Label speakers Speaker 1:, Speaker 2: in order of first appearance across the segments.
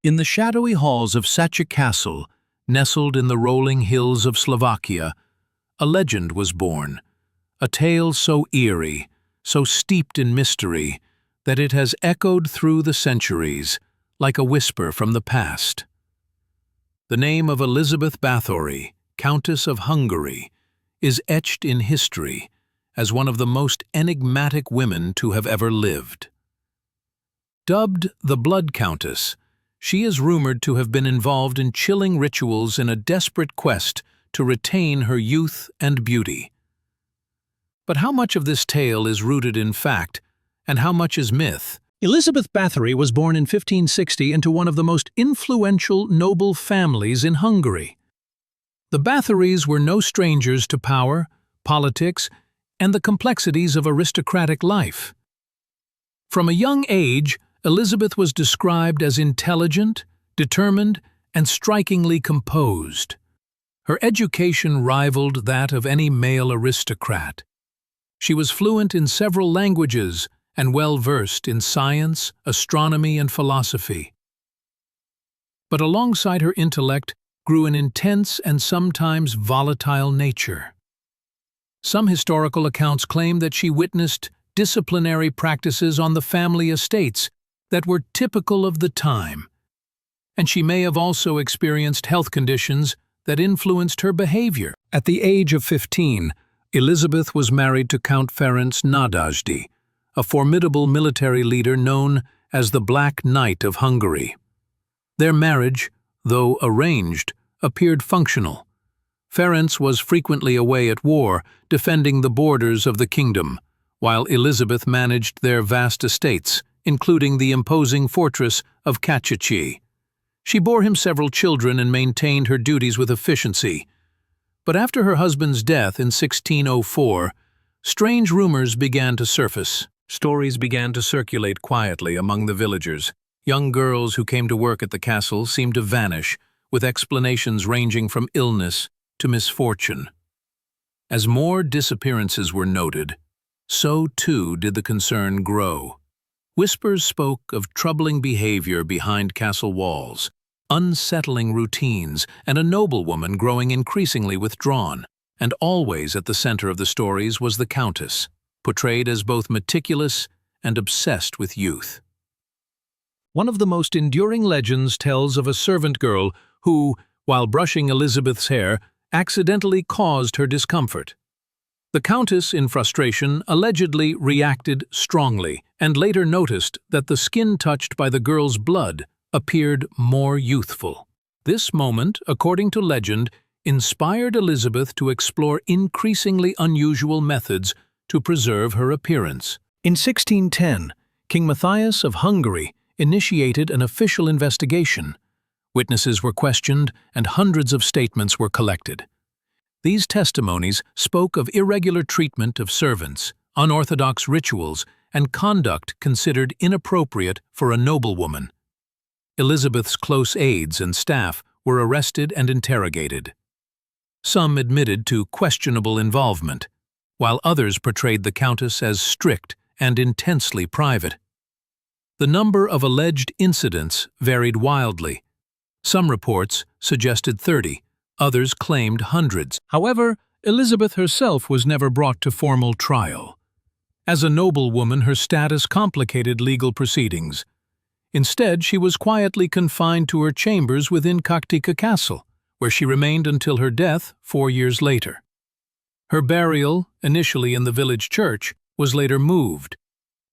Speaker 1: In the shadowy halls of Cachtice Castle, nestled in the rolling hills of Slovakia, a legend was born, a tale so eerie, so steeped in mystery, that it has echoed through the centuries, like a whisper from the past. The name of Elizabeth Bathory, Countess of Hungary, is etched in history as one of the most enigmatic women to have ever lived. Dubbed the Blood Countess, she is rumored to have been involved in chilling rituals in a desperate quest to retain her youth and beauty. But how much of this tale is rooted in fact, and how much is myth?
Speaker 2: Elizabeth Bathory was born in 1560 into one of the most influential noble families in Hungary. The Bathorys were no strangers to power, politics, and the complexities of aristocratic life. From a young age, Elizabeth was described as intelligent, determined, and strikingly composed. Her education rivaled that of any male aristocrat. She was fluent in several languages and well-versed in science, astronomy, and philosophy. But alongside her intellect grew an intense and sometimes volatile nature. Some historical accounts claim that she witnessed disciplinary practices on the family estates that were typical of the time, and she may have also experienced health conditions that influenced her behavior. At the age of 15, Elizabeth was married to Count Ferenc Nadasdy, a formidable military leader known as the Black Knight of Hungary. Their marriage, though arranged, appeared functional. Ferenc was frequently away at war, defending the borders of the kingdom, while Elizabeth managed their vast estates, including the imposing fortress of Cachtice. She bore him several children and maintained her duties with efficiency. But after her husband's death in 1604, strange rumors began to surface. Stories began to circulate quietly among the villagers. Young girls who came to work at the castle seemed to vanish, with explanations ranging from illness to misfortune. As more disappearances were noted, so too did the concern grow. Whispers spoke of troubling behavior behind castle walls, unsettling routines, and a noblewoman growing increasingly withdrawn. And always at the center of the stories was the Countess, portrayed as both meticulous and obsessed with youth. One of the most enduring legends tells of a servant girl who, while brushing Elizabeth's hair, accidentally caused her discomfort. The Countess, in frustration, allegedly reacted strongly and later noticed that the skin touched by the girl's blood appeared more youthful. This moment, according to legend, inspired Elizabeth to explore increasingly unusual methods to preserve her appearance. In 1610, King Matthias of Hungary initiated an official investigation. Witnesses were questioned and hundreds of statements were collected. These testimonies spoke of irregular treatment of servants, unorthodox rituals, and conduct considered inappropriate for a noblewoman. Elizabeth's close aides and staff were arrested and interrogated. Some admitted to questionable involvement, while others portrayed the Countess as strict and intensely private. The number of alleged incidents varied wildly. Some reports suggested 30, others claimed hundreds. However, Elizabeth herself was never brought to formal trial. As a noblewoman, her status complicated legal proceedings. Instead, she was quietly confined to her chambers within Cachtice Castle, where she remained until her death 4 years later. Her burial, initially in the village church, was later moved,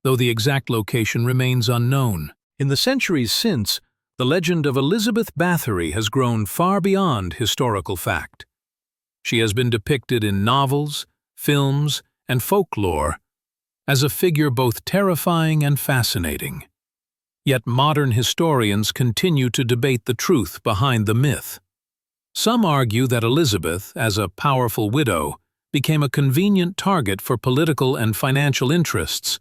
Speaker 2: though the exact location remains unknown. In the centuries since, the legend of Elizabeth Bathory has grown far beyond historical fact. She has been depicted in novels, films, and folklore as a figure both terrifying and fascinating. Yet modern historians continue to debate the truth behind the myth. Some argue that Elizabeth, as a powerful widow, became a convenient target for political and financial interests.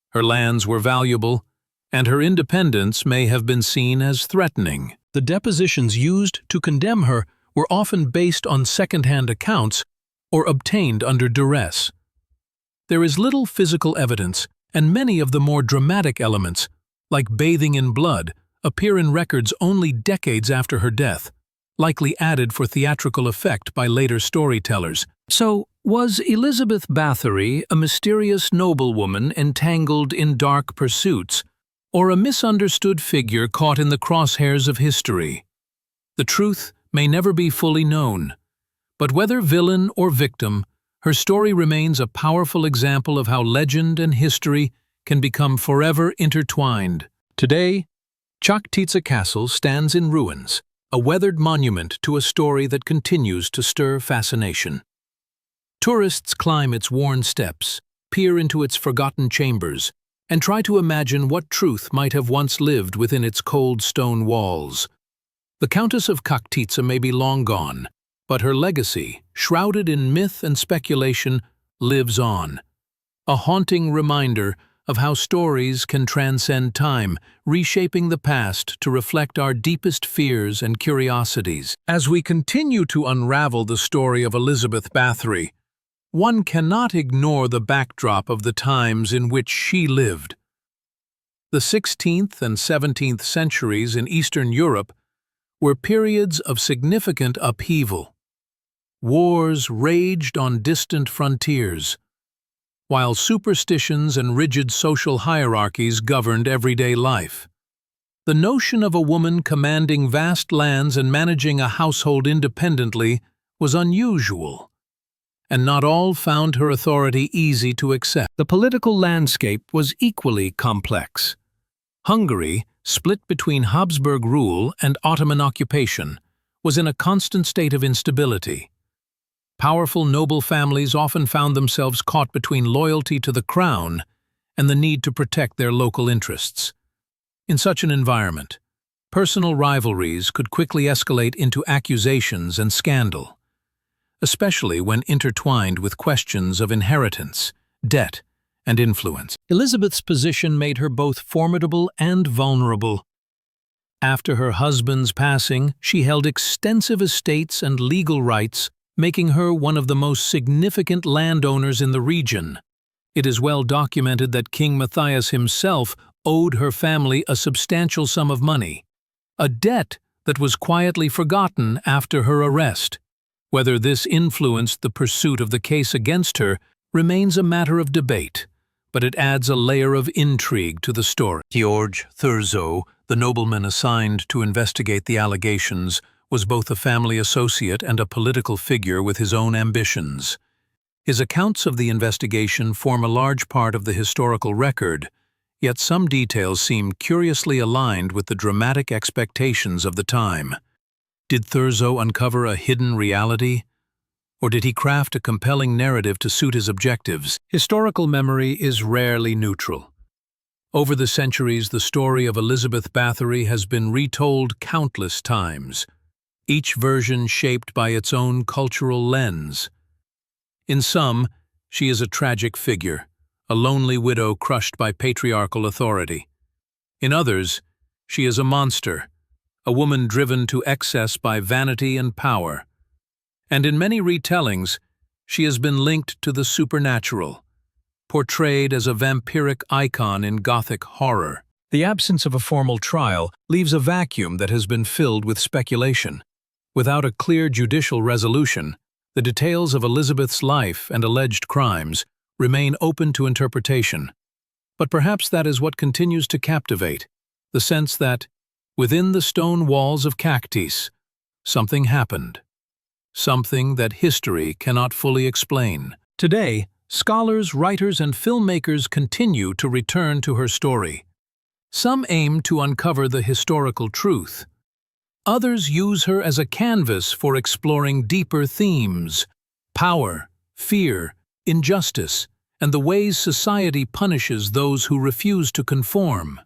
Speaker 2: Her lands were valuable, and her independence may have been seen as threatening. The depositions used to condemn her were often based on second-hand accounts or obtained under duress. There is little physical evidence, and many of the more dramatic elements, like bathing in blood, appear in records only decades after her death, likely added for theatrical effect by later storytellers. So, was Elizabeth Bathory a mysterious noblewoman entangled in dark pursuits, or a misunderstood figure caught in the crosshairs of history? The truth may never be fully known, but whether villain or victim, her story remains a powerful example of how legend and history can become forever intertwined. Today, Cachtice Castle stands in ruins, a weathered monument to a story that continues to stir fascination. Tourists climb its worn steps, peer into its forgotten chambers, and try to imagine what truth might have once lived within its cold stone walls. The Countess of Cachtice may be long gone, but her legacy, shrouded in myth and speculation, lives on. A haunting reminder of how stories can transcend time, reshaping the past to reflect our deepest fears and curiosities. As we continue to unravel the story of Elizabeth Bathory, one cannot ignore the backdrop of the times in which she lived. The 16th and 17th centuries in Eastern Europe were periods of significant upheaval. Wars raged on distant frontiers, while superstitions and rigid social hierarchies governed everyday life. The notion of a woman commanding vast lands and managing a household independently was unusual, and not all found her authority easy to accept. The political landscape was equally complex. Hungary, split between Habsburg rule and Ottoman occupation, was in a constant state of instability. Powerful noble families often found themselves caught between loyalty to the crown and the need to protect their local interests. In such an environment, personal rivalries could quickly escalate into accusations and scandal, especially when intertwined with questions of inheritance, debt, and influence. Elizabeth's position made her both formidable and vulnerable. After her husband's passing, she held extensive estates and legal rights, making her one of the most significant landowners in the region. It is well documented that King Matthias himself owed her family a substantial sum of money, a debt that was quietly forgotten after her arrest. Whether this influenced the pursuit of the case against her remains a matter of debate, but it adds a layer of intrigue to the story. George Thurzo, the nobleman assigned to investigate the allegations, was both a family associate and a political figure with his own ambitions. His accounts of the investigation form a large part of the historical record, yet some details seem curiously aligned with the dramatic expectations of the time. Did Thurzo uncover a hidden reality? Or did he craft a compelling narrative to suit his objectives? Historical memory is rarely neutral. Over the centuries, the story of Elizabeth Bathory has been retold countless times, each version shaped by its own cultural lens. In some, she is a tragic figure, a lonely widow crushed by patriarchal authority. In others, she is a monster, a woman driven to excess by vanity and power. And in many retellings, she has been linked to the supernatural, portrayed as a vampiric icon in Gothic horror. The absence of a formal trial leaves a vacuum that has been filled with speculation. Without a clear judicial resolution, the details of Elizabeth's life and alleged crimes remain open to interpretation. But perhaps that is what continues to captivate, the sense that, within the stone walls of Cachtice, something happened. Something that history cannot fully explain. Today, scholars, writers, and filmmakers continue to return to her story. Some aim to uncover the historical truth. Others use her as a canvas for exploring deeper themes: power, fear, injustice, and the ways society punishes those who refuse to conform.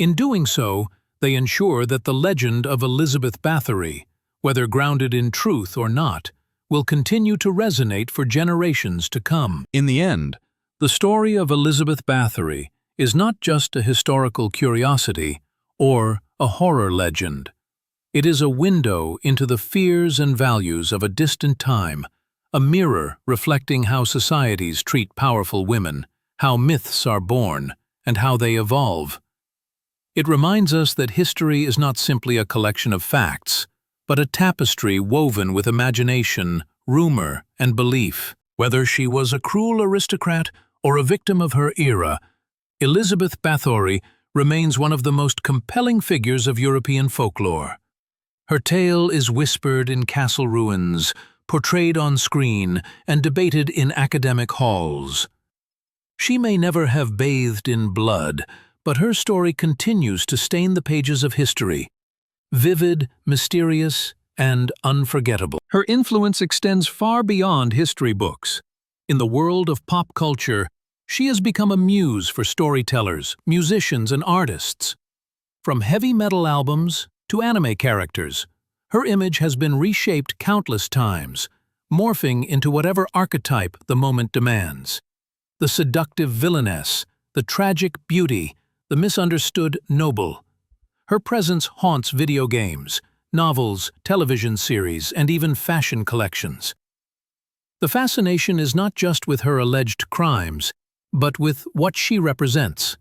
Speaker 2: In doing so, they ensure that the legend of Elizabeth Bathory, whether grounded in truth or not, will continue to resonate for generations to come. In the end, the story of Elizabeth Bathory is not just a historical curiosity or a horror legend. It is a window into the fears and values of a distant time, a mirror reflecting how societies treat powerful women, how myths are born, and how they evolve.
Speaker 1: It reminds us that history is not simply a collection of facts, but a tapestry woven with imagination, rumor, and belief. Whether she was a cruel aristocrat or a victim of her era, Elizabeth Bathory remains one of the most compelling figures of European folklore. Her tale is whispered in castle ruins, portrayed on screen, and debated in academic halls. She may never have bathed in blood, but her story continues to stain the pages of history, vivid, mysterious, and unforgettable. Her influence extends far beyond history books. In the world of pop culture, she has become a muse for storytellers, musicians, and artists. From heavy metal albums to anime characters, her image has been reshaped countless times, morphing into whatever archetype the moment demands. The seductive villainess, the tragic beauty, the misunderstood noble. Her presence haunts video games, novels, television series, and even fashion collections. The fascination is not just with her alleged crimes, but with what she represents.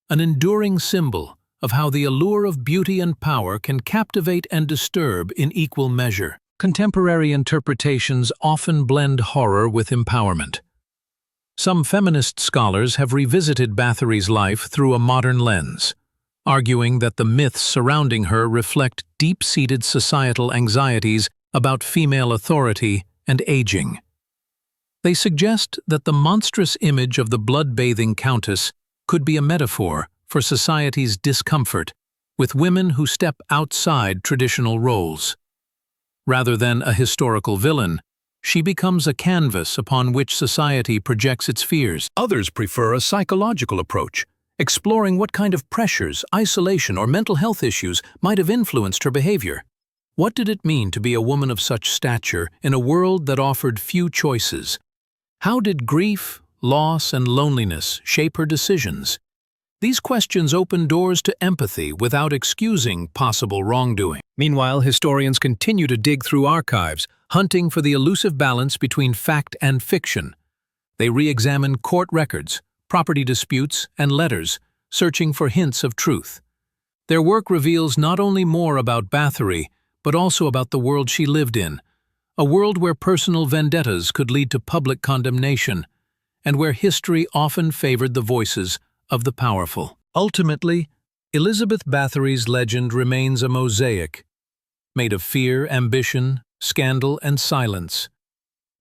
Speaker 1: An enduring symbol of how the allure of beauty and power can captivate and disturb in equal measure. Contemporary interpretations often blend horror with empowerment. Some feminist scholars have revisited Bathory's life through a modern lens, arguing that the myths surrounding her reflect deep-seated societal anxieties about female authority and aging. They suggest that the monstrous image of the blood-bathing Countess could be a metaphor for society's discomfort with women who step outside traditional roles. Rather than a historical villain, she becomes a canvas upon which society projects its fears. Others prefer a psychological approach, exploring what kind of pressures, isolation, or mental health issues might have influenced her behavior. What did it mean to be a woman of such stature in a world that offered few choices? How did grief, loss, and loneliness shape her decisions? These questions open doors to empathy without excusing possible wrongdoing. Meanwhile, historians continue to dig through archives, hunting for the elusive balance between fact and fiction. They re-examine court records, property disputes, and letters, searching for hints of truth. Their work reveals not only more about Bathory, but also about the world she lived in, a world where personal vendettas could lead to public condemnation, and where history often favored the voices of the powerful. Ultimately, Elizabeth Bathory's legend remains a mosaic, made of fear, ambition, scandal, and silence.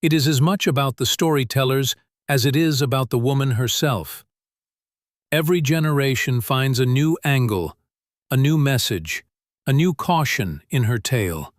Speaker 1: It is as much about the storytellers as it is about the woman herself. Every generation finds a new angle, a new message, a new caution in her tale.